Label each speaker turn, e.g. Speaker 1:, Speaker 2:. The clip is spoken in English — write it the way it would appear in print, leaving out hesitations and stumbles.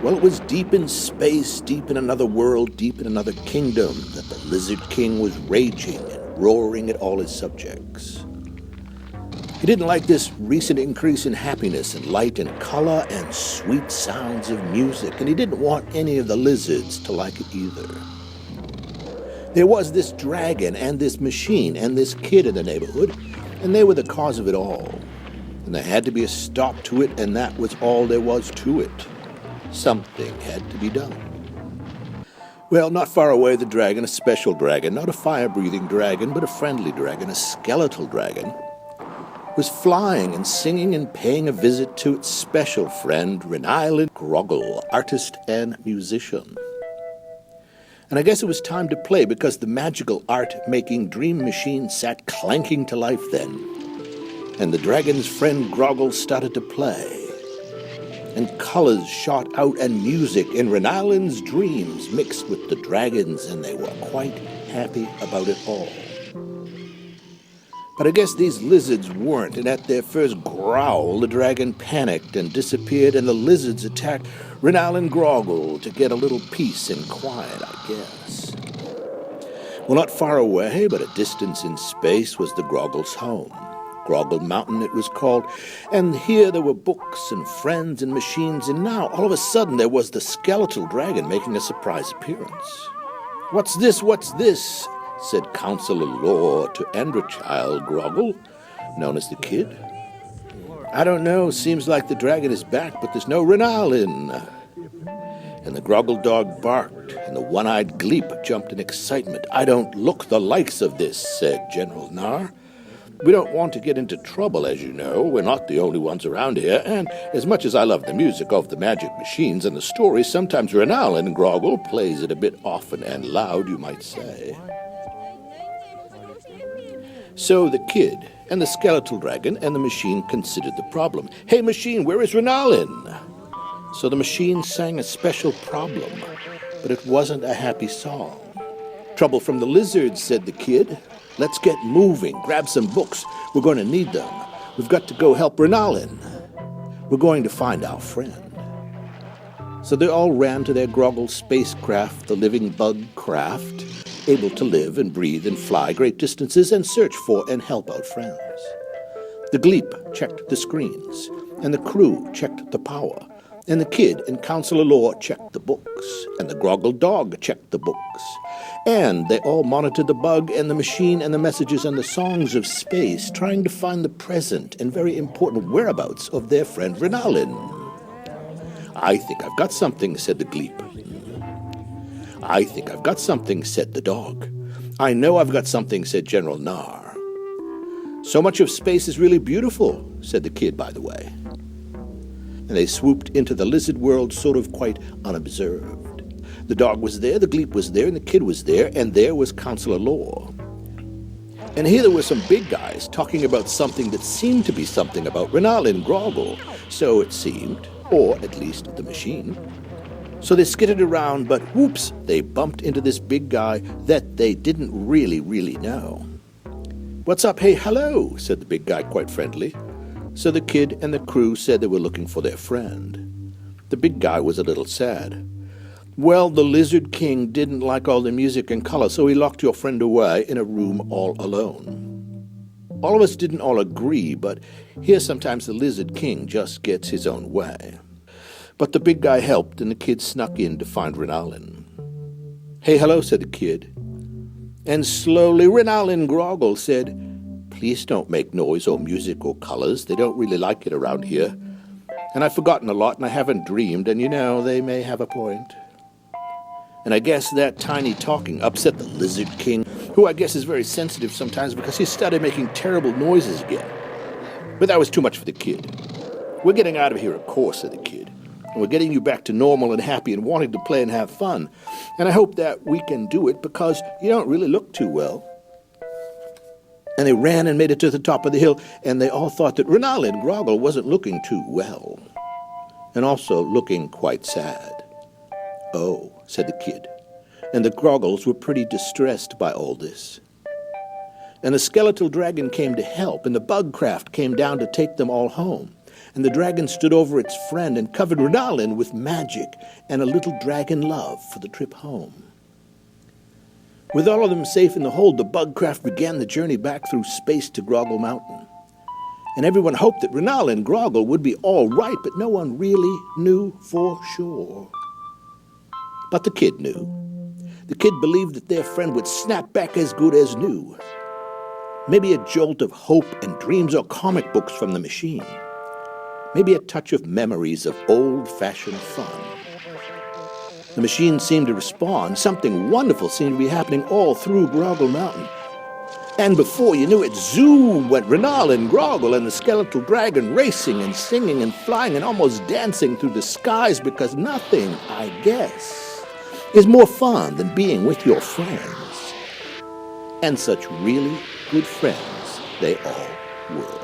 Speaker 1: Well, it was deep in space, deep in another world, deep in another kingdom, that the Lizard King was raging and roaring at all his subjects. He didn't like this recent increase in happiness and light and color and sweet sounds of music, and he didn't want any of the lizards to like it either. There was this dragon and this machine and this kid in the neighborhood, and they were the cause of it all. And there had to be a stop to it, and that was all there was to it. Something had to be done. Well, not far away, the dragon, a special dragon, not a fire-breathing dragon, but a friendly dragon, a skeletal dragon, was flying and singing and paying a visit to its special friend, Renailen Groggle, artist and musician. And I guess it was time to play, because the magical art-making dream machine sat clanking to life then. And the dragon's friend Groggle started to play. And colors shot out and music in Renailen's dreams mixed with the dragon's, and they were quite happy about it all. But I guess these lizards weren't, and at their first growl, the dragon panicked and disappeared, and the lizards attacked Renailen Groggle to get a little peace and quiet, I guess. Well, not far away, but a distance in space, was the Groggle's home. Groggle Mountain, it was called, and here there were books and friends and machines, and now, all of a sudden, there was the skeletal dragon making a surprise appearance. "What's this? What's this?" said Counselor Law to Androchild Groggle, known as the Kid. "I don't know. Seems like the dragon is back, but there's no Renailen." And the Groggle dog barked, and the one-eyed Gleep jumped in excitement. "I don't look the likes of this," said General Nar. "We don't want to get into trouble, as you know. We're not the only ones around here, and as much as I love the music of the magic machines and the stories, sometimes Renailen Groggle plays it a bit often and loud, you might say." So the Kid and the skeletal dragon and the machine considered the problem. "Hey, machine, where is Renailen?" So the machine sang a special problem, but it wasn't a happy song. "Trouble from the lizards," said the Kid. "Let's get moving. Grab some books. We're going to need them. We've got to go help Renailen. We're going to find our friend." So they all ran to their Groggle spacecraft, the living bug craft, able to live and breathe and fly great distances and search for and help out friends. The Gleep checked the screens, and the crew checked the power, and the Kid and Counselor Law checked the books, and the Groggle dog checked the books, and they all monitored the bug and the machine and the messages and the songs of space, trying to find the present and very important whereabouts of their friend Renailen. "I think I've got something," said the Gleep. "I think I've got something," said the dog. "I know I've got something," said General Nar. "So much of space is really beautiful," said the Kid, by the way. And they swooped into the lizard world sort of quite unobserved. The dog was there, the Gleep was there, and the Kid was there, and there was Counselor Law. And here there were some big guys talking about something that seemed to be something about Renailen Groggle, so it seemed, or at least the machine. So they skidded around, but whoops, they bumped into this big guy that they didn't really know. "What's up? Hey, hello," said the big guy quite friendly. So the Kid and the crew said they were looking for their friend. The big guy was a little sad. "Well, the Lizard King didn't like all the music and color, so he locked your friend away in a room all alone. All of us didn't all agree, but here sometimes the Lizard King just gets his own way." But the big guy helped, and the Kid snuck in to find Renailen. "Hey, hello," said the Kid. And slowly Renailen Groggle said, "Please don't make noise or music or colors. They don't really like it around here. And I've forgotten a lot, and I haven't dreamed, and they may have a point." And I guess that tiny talking upset the Lizard King, who I guess is very sensitive sometimes, because he started making terrible noises again. But that was too much for the Kid. "We're getting out of here, of course," said the Kid. "And we're getting you back to normal and happy and wanting to play and have fun. And I hope that we can do it, because you don't really look too well." And they ran and made it to the top of the hill, and they all thought that Renailen Groggle wasn't looking too well, and also looking quite sad. "Oh," said the Kid, and the Groggles were pretty distressed by all this. And the skeletal dragon came to help, and the bug craft came down to take them all home. And the dragon stood over its friend and covered Renalin with magic and a little dragon love for the trip home. With all of them safe in the hold, the bugcraft began the journey back through space to Groggle Mountain. And everyone hoped that Renal and Groggle would be all right, but no one really knew for sure. But the kid knew. The kid believed that their friend would snap back as good as new. Maybe a jolt of hope and dreams or comic books from the machine. Maybe a touch of memories of old-fashioned fun. The machine seemed to respond. Something wonderful seemed to be happening all through Groggle Mountain. And before you knew it, zoom went Renal and Groggle and the skeletal dragon racing and singing and flying and almost dancing through the skies, because nothing, I guess, is more fun than being with your friends. And such really good friends they all were.